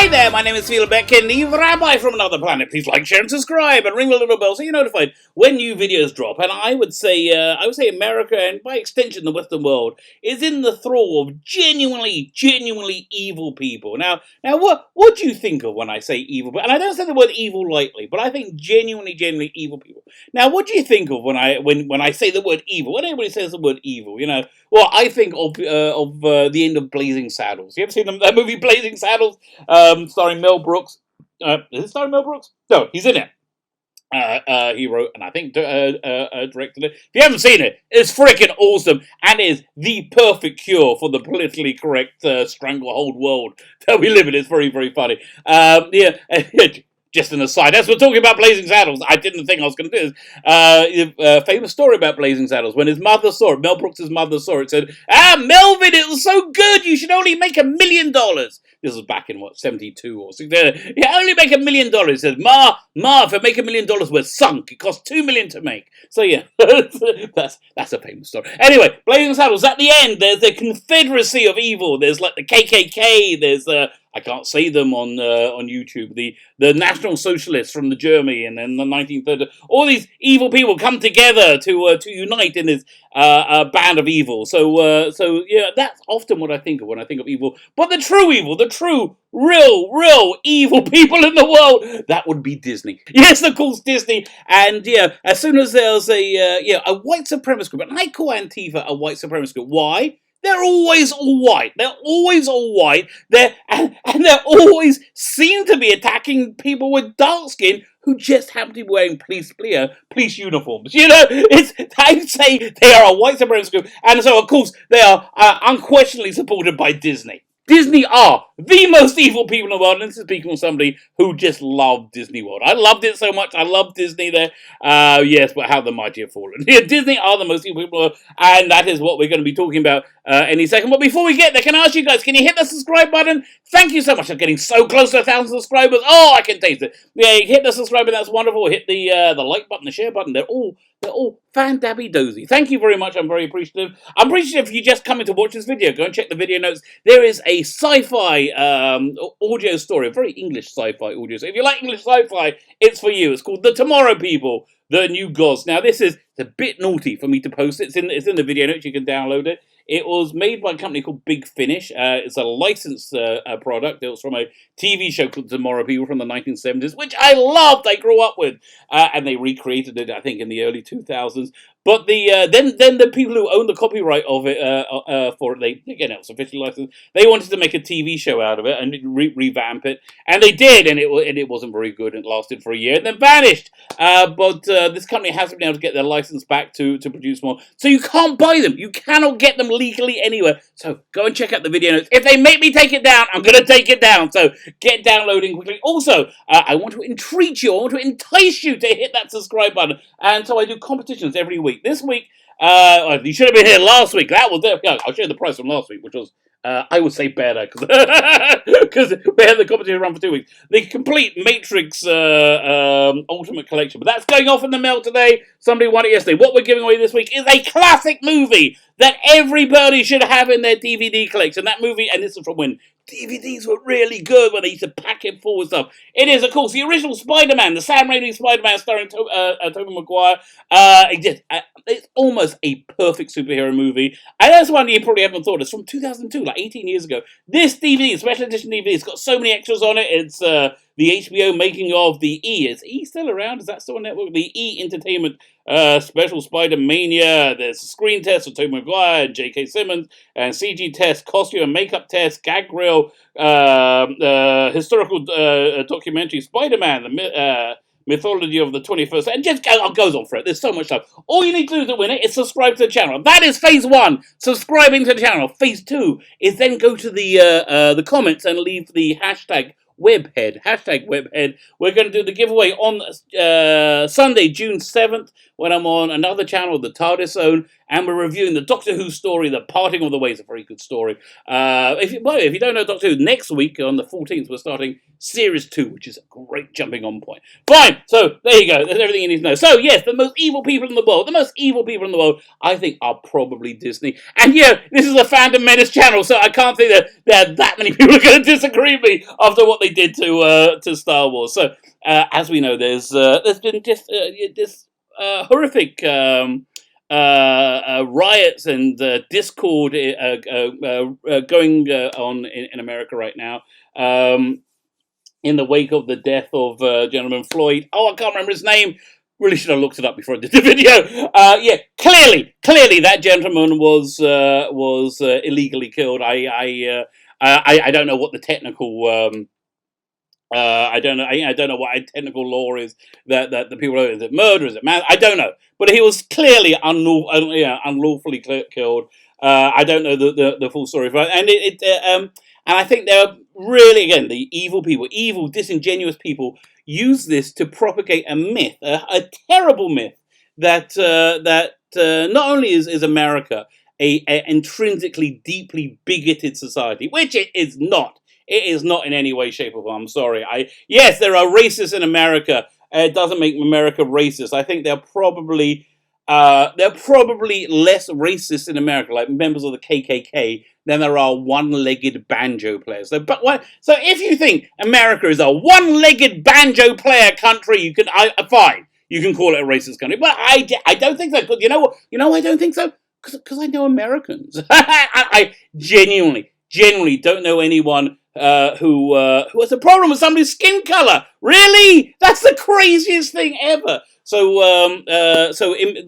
Hi there, my name is Phil Beck and the Rabbi from another planet. Please like, share and subscribe and ring the little bell so you're notified when new videos drop. And I would say America, and by extension the Western world, is in the thrall of genuinely evil people. Now what do you think of when I say evil? And I don't say the word evil lightly, but I think genuinely evil people. Now what do you think of when I say the word evil? When anybody says the word evil, well, I think of the end of Blazing Saddles. You ever seen that movie Blazing Saddles? Starring Mel Brooks. Is it starring Mel Brooks? No, he's in it. He wrote and I think directed it. If you haven't seen it, it's freaking awesome and is the perfect cure for the politically correct stranglehold world that we live in. It's very funny. Just an aside, as we're talking about Blazing Saddles, I didn't think I was going to do this. Famous story about Blazing Saddles. When his mother saw it, Mel Brooks' mother saw it, said, Melvin, it was so good, you should only make $1 million. This was back in, 72 or 60. Yeah, only make $1 million. He said, Ma, if I make $1 million, we're sunk. It cost $2 million to make. So yeah, that's a famous story. Anyway, Blazing Saddles, at the end, there's the Confederacy of Evil. There's like the KKK, there's I can't say them on YouTube. The National Socialists from the Germany, and then the 1930s. All these evil people come together to unite in this band of evil. So yeah, that's often what I think of when I think of evil. But the true evil, the true, real evil people in the world, that would be Disney. Yes, of course, Disney. And yeah, as soon as there's a white supremacist group, and I call Antifa a white supremacist group. Why? They're always all white. They're always all white. And they always seem to be attacking people with dark skin who just happen to be wearing police uniforms. I'd say they are a white supremacist group, and so of course they are unquestionably supported by Disney. Disney are the most evil people in the world, and this is speaking from somebody who just loved Disney World. I loved it so much. I loved Disney there. Yes, but how the mighty have fallen. Yeah, Disney are the most evil people in the world, and that is what we're going to be talking about any second. But before we get there, can I ask you guys, can you hit the subscribe button? Thank you so much. I'm getting so close to 1,000 subscribers. Oh, I can taste it. Yeah, you hit the subscribe button. That's wonderful. Hit the like button, the share button. They're all fan-dabby-dozy. Thank you very much. I'm very appreciative. I'm appreciative if you just come in to watch this video. Go and check the video notes. There is a sci-fi audio story, a very English sci-fi audio. So if you like English sci-fi, it's for you. It's called The Tomorrow People, The New Gods. Now, this is a bit naughty for me to post it. It's in the video notes. You can download it. It was made by a company called Big Finish. It's a licensed product. It was from a TV show called Tomorrow People from the 1970s, which I loved. I grew up with, and they recreated it, I think, in the early 2000s. But then the people who own the copyright of it for it, again, it was officially licensed. They wanted to make a TV show out of it and revamp it, and they did, and it wasn't very good. It lasted for a year and then vanished. But this company hasn't been able to get their license back to produce more, so you can't buy them. You cannot get them legally anywhere. So go and check out the video notes. If they make me take it down, I'm going to take it down. So get downloading quickly. Also, I want to entreat you. I want to entice you to hit that subscribe button. And so I do competitions every week. This week, you should have been here last week. That was there. Yeah, I'll show you the price from last week, which was, I would say, better because we had the competition run for 2 weeks. The complete Matrix Ultimate Collection, but that's going off in the mail today. Somebody won it yesterday. What we're giving away this week is a classic movie that everybody should have in their DVD collection. That movie, and this is from when DVDs were really good, when they used to pack it full with stuff. It is, of course, the original Spider-Man, the Sam Raimi Spider-Man starring Tobey Maguire. It's almost a perfect superhero movie. And that's one you probably haven't thought. It's from 2002, like 18 years ago. This DVD, special edition DVD, it's got so many extras on it. It's the HBO making of the E. Is E still around? Is that still on network? The E Entertainment Special Spider-Mania. There's a screen test of Tobey Maguire and J.K. Simmons, and CG test, costume and makeup test, gag reel, historical documentary, Spider-Man, the mythology of the 21st, and just goes on for it. There's so much stuff. All you need to do to win it is subscribe to the channel. That is phase 1, subscribing to the channel. Phase 2 is then go to the comments and leave the hashtag #webhead. We're going to do the giveaway on Sunday, June 7th, when I'm on another channel, the TARDIS Zone, and we're reviewing the Doctor Who story, The Parting of the Ways, a very good story. If you don't know Doctor Who, next week on the 14th, we're starting Series 2, which is a great jumping on point. Fine, so there you go, that's everything you need to know. So yes, the most evil people in the world, I think, are probably Disney. And yeah, this is a Fandom Menace channel, so I can't think that many people are going to disagree with me after what they did to Star Wars. So as we know, there's been just this horrific riots and discord going on in America right now. In the wake of the death of gentleman Floyd. Oh, I can't remember his name. Really should have looked it up before I did the video. Yeah, clearly that gentleman was illegally killed. I don't know what the technical I don't know what technical law is that the people are. Is it murder? Is it man? I don't know. But he was clearly unlawfully killed. I don't know the full story, and I think they're really, again, the evil people, evil, disingenuous people, use this to propagate a myth, a terrible myth that not only is America a intrinsically deeply bigoted society, which it is not. It is not in any way, shape, or form. I'm sorry. Yes, there are racists in America. It doesn't make America racist. I think they're probably less racist in America, like members of the KKK, than there are one-legged banjo players. So if you think America is a one-legged banjo player country, fine. You can call it a racist country, but I don't think so. You know what? I don't think so because I know Americans. I genuinely don't know anyone who has a problem with somebody's skin color. Really? That's the craziest thing ever. So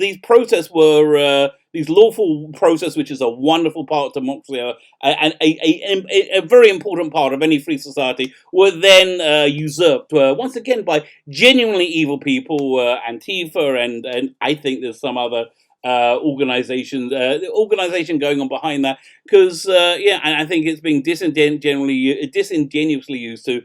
these protests were these lawful protests, which is a wonderful part of democracy, and a very important part of any free society, were then usurped once again by genuinely evil people, Antifa, and I think there's some other organization going on behind that, because and I think it's being disingenuously used to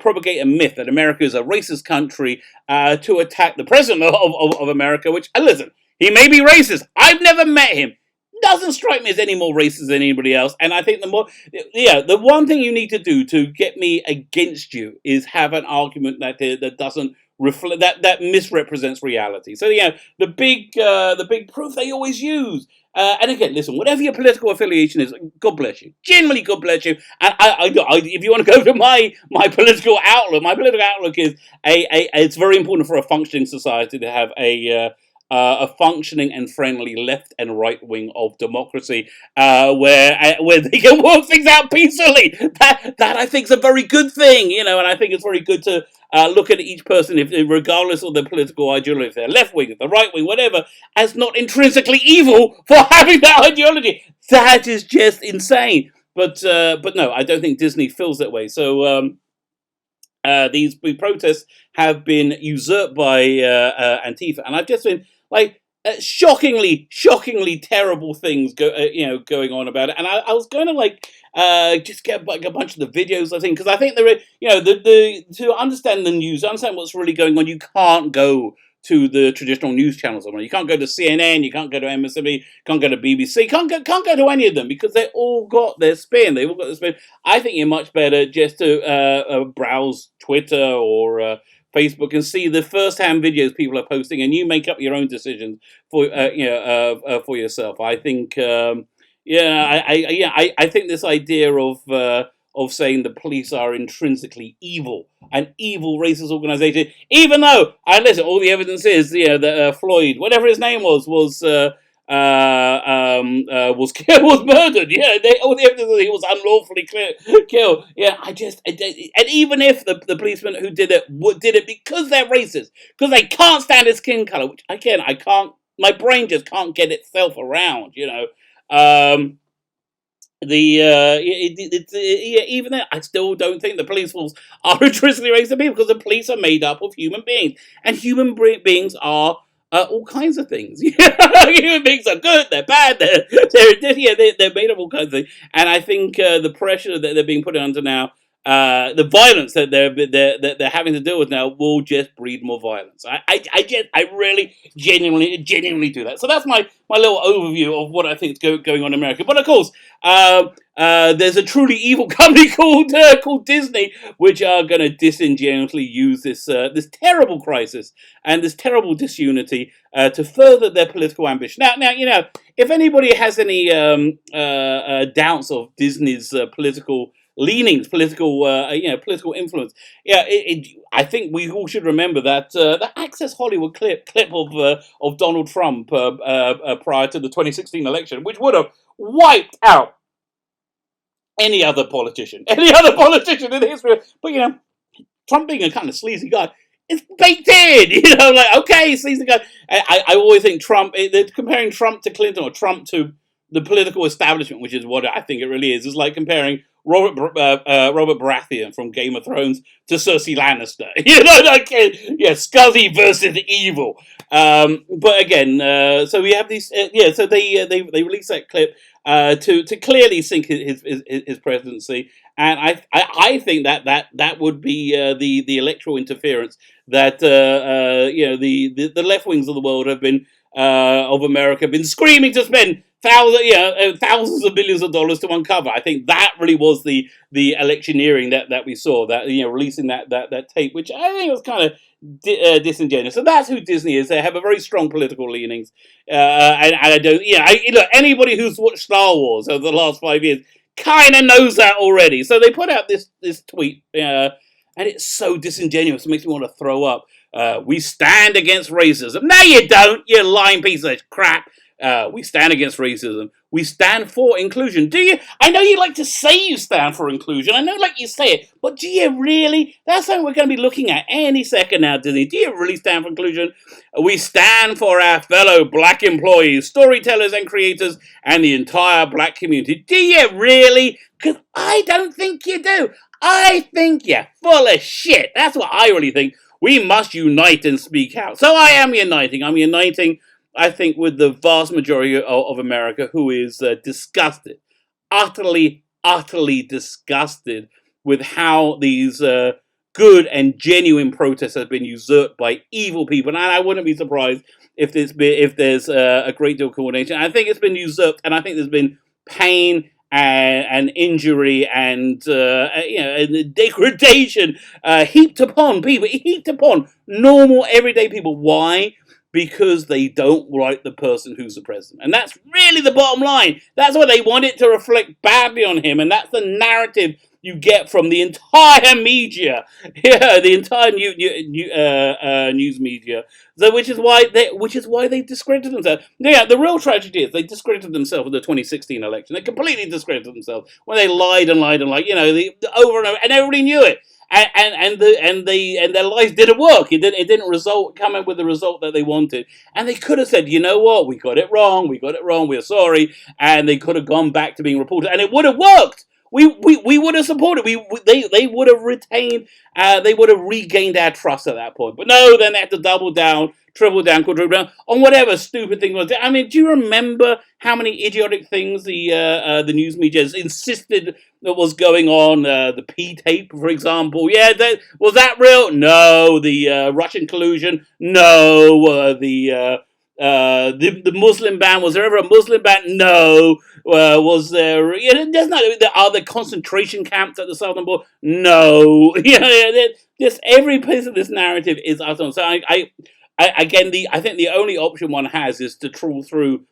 propagate a myth that America is a racist country to attack the president of America, which, listen, he may be racist. I've never met him. Doesn't strike me as any more racist than anybody else. And I think the one thing you need to do to get me against you is have an argument that doesn't reflect that misrepresents reality. So the big proof they always use. And again, listen, whatever your political affiliation is, God bless you. Genuinely, God bless you. And if you want to go to my political outlook is it's very important for a functioning society to have a functioning and friendly left and right wing of democracy, where they can work things out peacefully. That I think is a very good thing, and I think it's very good to look at each person, regardless of their political ideology, if they're left wing, if they're right wing, whatever, as not intrinsically evil for having that ideology. That is just insane. But no, I don't think Disney feels that way. So these protests have been usurped by Antifa, and I've just been like shockingly terrible things going on about it. And I was going to just get a bunch of the videos, I think, because I think there, to understand the news, understand what's really going on, you can't go to the traditional news channels. You can't go to CNN, you can't go to MSNBC, you can't go to BBC, can't go to any of them, because they all got their spin. I think you're much better just to browse Twitter or Facebook and see the first-hand videos people are posting, and you make up your own decisions for yourself. I think I think this idea of saying the police are intrinsically evil, an evil racist organization, even though, listen, all the evidence is that Floyd, whatever his name was murdered. All the evidence is he was unlawfully killed. And even if the policemen who did it because they're racist, because they can't stand his skin color, which again I can't, my brain just can't get itself around. Even then, I still don't think the police force are intrinsically racist people, because the police are made up of human beings, and human beings are all kinds of things. Human beings are good, they're bad, they're made of all kinds of things. And I think the pressure that they're being put under now the violence that they're having to deal with now will just breed more violence. I really genuinely do that. So that's my little overview of what I think is going on in America. But of course, there's a truly evil company called Disney, which are going to disingenuously use this terrible crisis and this terrible disunity to further their political ambition. Now, if anybody has any doubts of Disney's political leanings, political influence. I think we all should remember that the Access Hollywood clip of Donald Trump prior to the 2016 election, which would have wiped out any other politician in history. But Trump being a kind of sleazy guy, it's baked in. Like, okay, sleazy guy. I always think Trump. They're comparing Trump to Clinton or Trump to the political establishment, which is what I think it really is. It's like comparing Robert Baratheon from Game of Thrones to Cersei Lannister. Scuzzy versus evil. But again, so we have these. So they released that clip to clearly sink his presidency, and I think that would be the electoral interference that the left wings of the world have been of America have been screaming to spend thousands of billions of dollars to uncover. I think that really was the electioneering that we saw, that releasing that tape, which I think was kind of disingenuous. So that's who Disney is. They have a very strong political leanings, and I don't. Look, anybody who's watched Star Wars over the last 5 years kind of knows that already. So they put out this tweet, and it's so disingenuous. It makes me want to throw up. We stand against racism. No, you don't. You lying piece of crap. We stand against racism. We stand for inclusion. Do you? I know you like to say you stand for inclusion. I know, like you say it, but do you really? That's something we're going to be looking at any second now, Disney. Do you really stand for inclusion? We stand for our fellow black employees, storytellers and creators, and the entire black community. Do you really? Because I don't think you do. I think you're full of shit. That's what I really think. We must unite and speak out. So I am uniting. I'm uniting, I think, with the vast majority of America, who is disgusted, utterly disgusted with how these good and genuine protests have been usurped by evil people. And I wouldn't be surprised if there's a great deal of coordination. I think it's been usurped, and I think there's been pain and injury and degradation heaped upon people, heaped upon normal everyday people. Why? Because they don't like the person who's the president. And that's really the bottom line. That's what they want it to reflect badly on him. And that's the narrative you get from the entire media. The entire news media. So which is why they discredited themselves. Yeah, the real tragedy is they discredited themselves in the 2016 election. They completely discredited themselves when they lied and lied and lied, over and over, and everybody knew it. And their lies didn't work. It didn't come in with the result that they wanted. And they could have said, you know what, we got it wrong, we're sorry, and they could have gone back to being reported, and it would have worked. We would have supported. They would have retained. They would have regained our trust at that point. But no, then they had to double down, triple down, quadruple down on whatever stupid thing was. I mean, do you remember how many idiotic things the news media has insisted that was going on? The P tape, for example. Yeah, was that real? No. The Russian collusion? No. The Muslim ban, was there ever a Muslim ban? No. Was there? Are there concentration camps at the southern border? No. Just every piece of this narrative is awesome. So I think the only option one has is to trawl through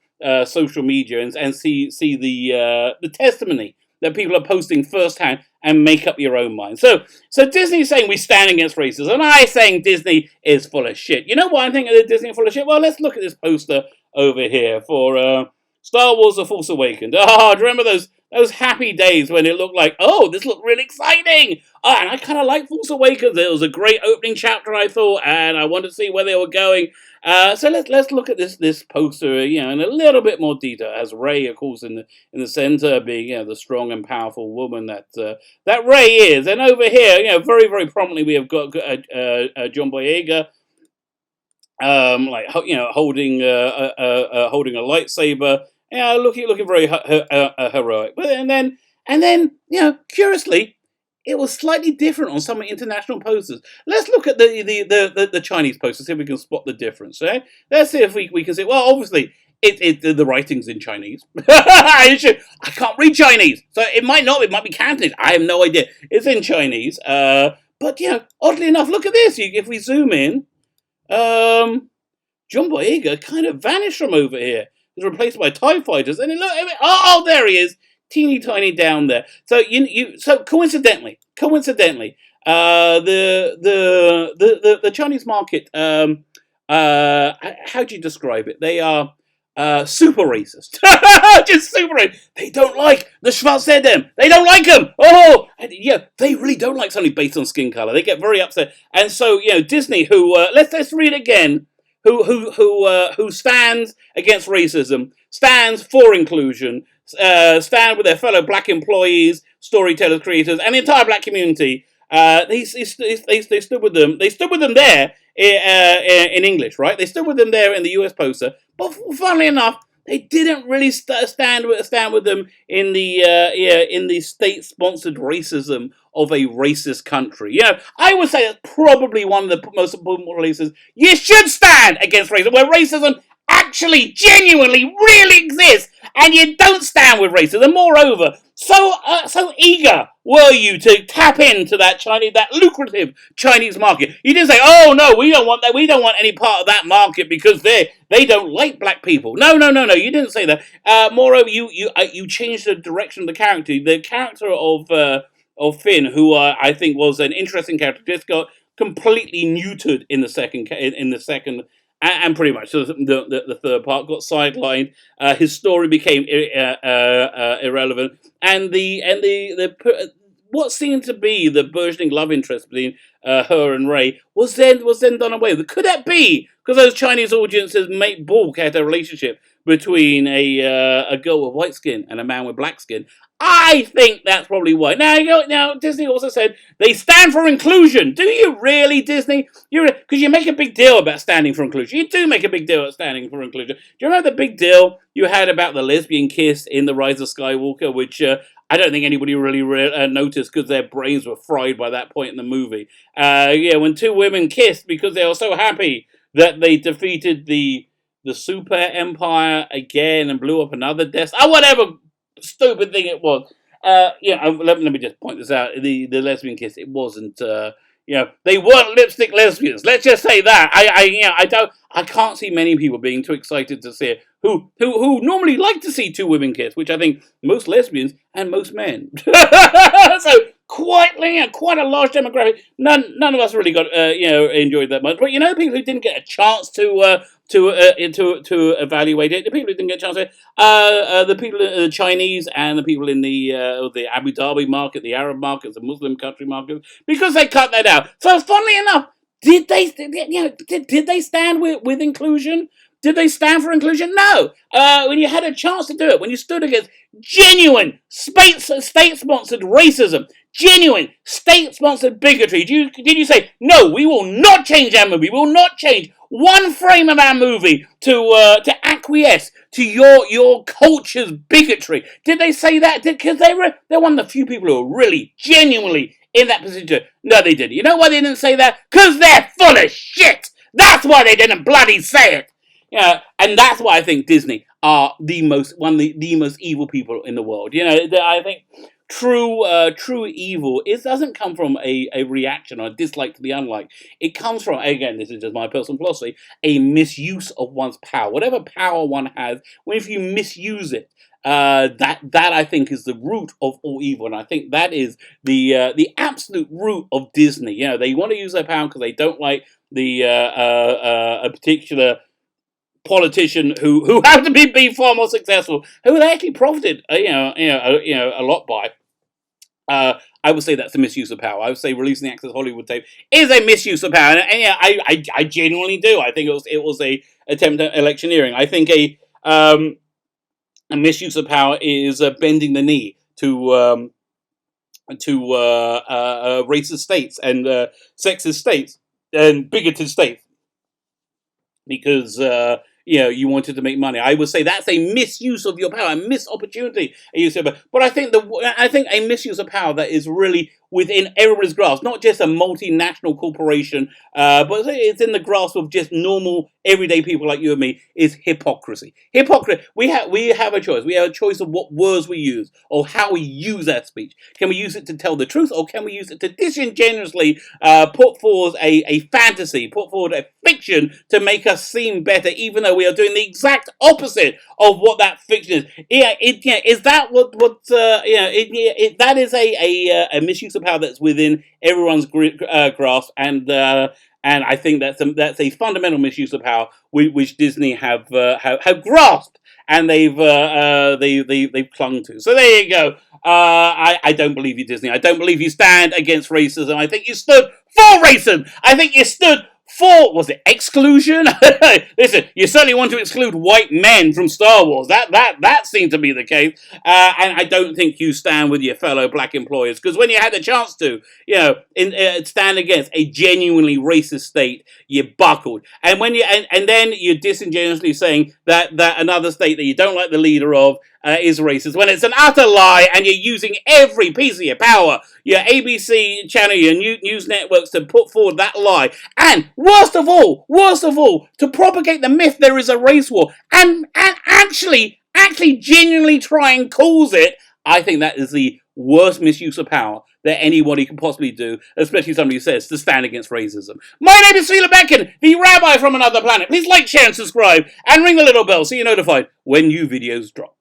social media and see the testimony that people are posting firsthand and make up your own mind. So Disney's saying we stand against racism, and I saying Disney is full of shit. You know why I think Disney full of shit? Well, let's look at this poster over here for Star Wars: The Force Awakens. Do you remember those happy days when it looked like, oh, this looked really exciting? And I kind of like Force Awakens. It was a great opening chapter, I thought, and I wanted to see where they were going. So let's look at this poster, in a little bit more detail. As Rey, of course, in the center, being the strong and powerful woman that Rey is, and over here, very very prominently, we have got John Boyega, holding a lightsaber, looking very heroic. But and then curiously, it was slightly different on some international posters. Let's look at the Chinese posters, see if we can spot the difference. Eh? Let's see if we can see. Well, obviously, the writing's in Chinese. I can't read Chinese, so it might not. It might be Cantonese. I have no idea. It's in Chinese. But oddly enough, look at this. If we zoom in, John Boyega kind of vanished from over here. He's replaced by TIE fighters, and look, oh, there he is, teeny tiny down there. So so coincidentally, the Chinese market, how do you describe it? They are super racist, just super racist. They don't like the Schwarzenegger. They don't like them. Oh, and they really don't like something based on skin color. They get very upset, and so Disney, who let's read again. Who stands against racism, stands for inclusion, stand with their fellow black employees, storytellers, creators, and the entire black community. They stood with them. They stood with them there in English, right? They stood with them there in the US poster. But funnily enough, they didn't really stand with them in the state-sponsored racism of a racist country. I would say that's probably one of the most important places you should stand against racism, where racism actually, genuinely, really exists, and you don't stand with racism. Moreover, so eager were you to tap into that lucrative Chinese market. You didn't say, "Oh no, we don't want that. We don't want any part of that market because they don't like black people." No. You didn't say that. Moreover, you changed the direction of the character. The character of Finn, who I think was an interesting character, just got completely neutered in the second. And pretty much the third part got sidelined. His story became irrelevant, and what seemed to be the burgeoning love interest between her and Ray was then done away with. Could that be because those Chinese audiences make balk at a relationship between a girl with white skin and a man with black skin? I think that's probably why. Now Disney also said they stand for inclusion. Do you really, Disney? Because you make a big deal about standing for inclusion. You do make a big deal about standing for inclusion. Do you remember the big deal you had about the lesbian kiss in The Rise of Skywalker, which I don't think anybody really noticed because their brains were fried by that point in the movie. When two women kissed because they were so happy that they defeated the super empire again and blew up another death. Whatever stupid thing it was. Let me just point this out. The lesbian kiss, it wasn't. They weren't lipstick lesbians. Let's just say that. I can't see many people being too excited to see it. Who normally like to see two women kiss, which I think most lesbians and most men. So quite a large demographic. None of us really got enjoyed that much. But people who didn't get a chance to evaluate it. The people who didn't get a chance to the people, the Chinese and the people in the Abu Dhabi market, the Arab markets, the Muslim country markets, because they cut that out. So funnily enough, did they stand with inclusion? Did they stand for inclusion? No. When you had a chance to do it, when you stood against genuine state-sponsored racism, genuine state-sponsored bigotry, did you say, no, we will not change our movie, we will not change one frame of our movie to acquiesce to your culture's bigotry? Did they say that? Because they're one of the few people who are really, genuinely in that position. No, they didn't. You know why they didn't say that? Because they're full of shit! That's why they didn't bloody say it! And that's why I think Disney are one of the most evil people in the world. I think true evil, it doesn't come from a reaction or a dislike to the unlike. It comes from, again, this is just my personal philosophy, a misuse of one's power. Whatever power one has, if you misuse it, that I think is the root of all evil, and I think that is the absolute root of Disney. They want to use their power because they don't like a particular politician who happened to be far more successful, who they actually profited, a lot by. I would say that's a misuse of power. I would say releasing the Access Hollywood tape is a misuse of power, and I genuinely do. I think it was a attempt at electioneering. I think a misuse of power is bending the knee to racist states and sexist states and bigoted states because you wanted to make money. I would say that's a misuse of your power, a missed opportunity. But I think a misuse of power that is really within everybody's grasp, not just a multinational corporation, but it's in the grasp of just normal, everyday people like you and me, is hypocrisy. Hypocrisy. We have a choice. We have a choice of what words we use or how we use our speech. Can we use it to tell the truth, or can we use it to disingenuously put forward a fantasy, put forward a fiction to make us seem better, even though we are doing the exact opposite of what that fiction is? Is that that is a misuse of power that's within everyone's grasp, and I think that's a fundamental misuse of power which Disney have grasped, and they've clung to. So there you go. I don't believe you, Disney. I don't believe you stand against racism. I think you stood for racism. I think you stood for, was it exclusion? Listen, you certainly want to exclude white men from Star Wars. That seemed to be the case. And I don't think you stand with your fellow black employers, because when you had the chance to, stand against a genuinely racist state, you buckled. And when and then you're disingenuously saying that another state that you don't like the leader of is racist, when it's an utter lie, and you're using every piece of your power, your ABC channel, your news networks, to put forward that lie. And worst of all, to propagate the myth there is a race war, and actually genuinely try and cause it. I think that is the worst misuse of power that anybody can possibly do, especially somebody who says to stand against racism. My name is Srila Becken, the Rabbi from another planet. Please like, share, and subscribe, and ring the little bell so you're notified when new videos drop.